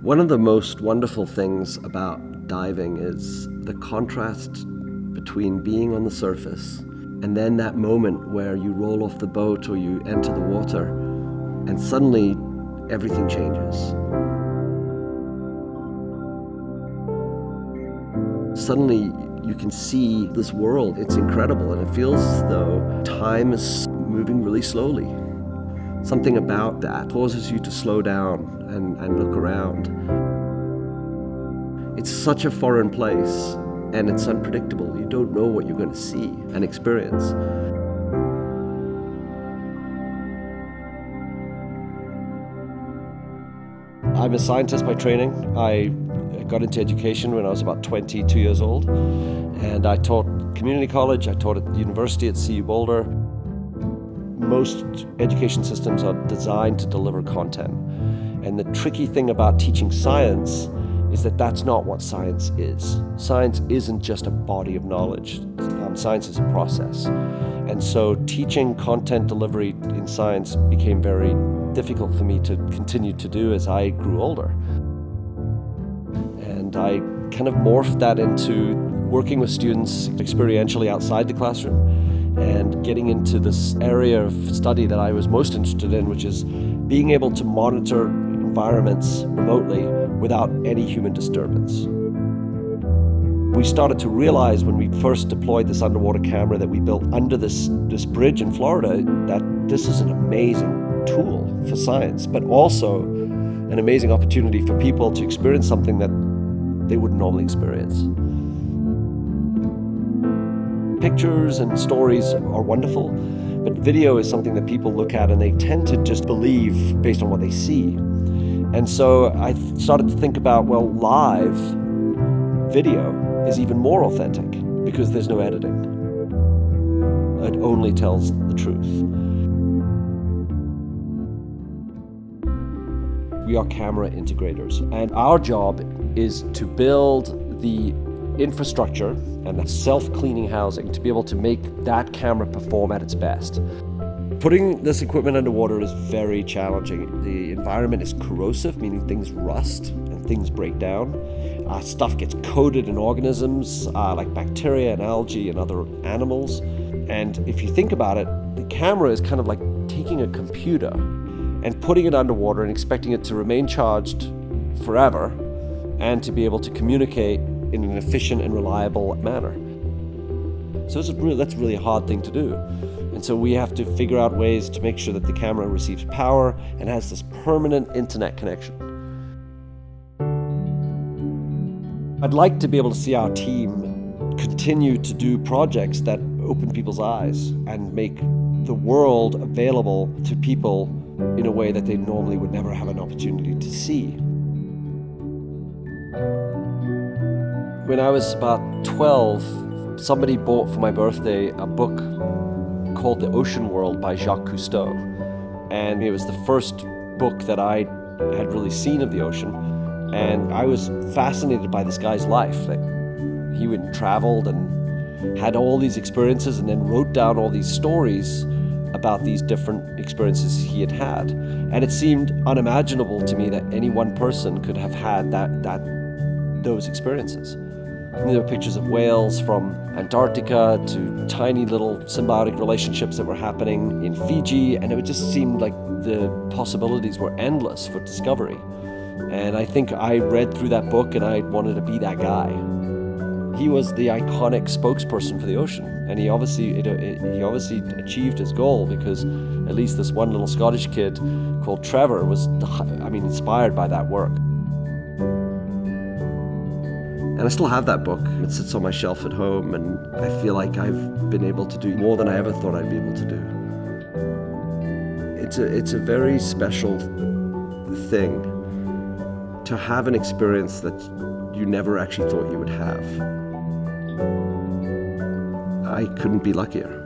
One of the most wonderful things about diving is the contrast between being on the surface and then that moment where you roll off the boat or you enter the water and suddenly everything changes. Suddenly you can see this world. It's incredible, and it feels as though time is moving really slowly. Something about that causes you to slow down and look around. It's such a foreign place, and it's unpredictable. You don't know what you're going to see and experience. I'm a scientist by training. I got into education when I was about 22 years old, and I taught community college. I taught at the university at CU Boulder. Most education systems are designed to deliver content, and the tricky thing about teaching science is that that's not what science is. Science isn't just a body of knowledge. Science is a process. And so teaching content delivery in science became very difficult for me to continue to do as I grew older. And I kind of morphed that into working with students experientially outside the classroom and getting into this area of study that I was most interested in, which is being able to monitor environments remotely without any human disturbance. We started to realize when we first deployed this underwater camera that we built under this bridge in Florida that this is an amazing tool for science, but also an amazing opportunity for people to experience something that they wouldn't normally experience. Pictures and stories are wonderful, but video is something that people look at and they tend to just believe based on what they see. And so I started to think about, well, live video is even more authentic because there's no editing. It only tells the truth. We are camera integrators, and our job is to build the infrastructure and the self-cleaning housing to be able to make that camera perform at its best. Putting this equipment underwater is very challenging. The environment is corrosive, meaning things rust and things break down. Stuff gets coated in organisms like bacteria and algae and other animals. And if you think about it, the camera is kind of like taking a computer and putting it underwater and expecting it to remain charged forever and to be able to communicate in an efficient and reliable manner. So that's really a hard thing to do. And so we have to figure out ways to make sure that the camera receives power and has this permanent internet connection. I'd like to be able to see our team continue to do projects that open people's eyes and make the world available to people in a way that they normally would never have an opportunity to see. When I was about 12, somebody bought for my birthday a book called The Ocean World by Jacques Cousteau. And it was the first book that I had really seen of the ocean. And I was fascinated by this guy's life. Like, he went and traveled and had all these experiences and then wrote down all these stories about these different experiences he had had. And it seemed unimaginable to me that any one person could have had those experiences. And there were pictures of whales from Antarctica to tiny little symbiotic relationships that were happening in Fiji, and it just seemed like the possibilities were endless for discovery. And I think I read through that book and I wanted to be that guy. He was the iconic spokesperson for the ocean, and he obviously achieved his goal, because at least this one little Scottish kid called Trevor was, inspired by that work. And I still have that book. It sits on my shelf at home, and I feel like I've been able to do more than I ever thought I'd be able to do. It's a very special thing to have an experience that you never actually thought you would have. I couldn't be luckier.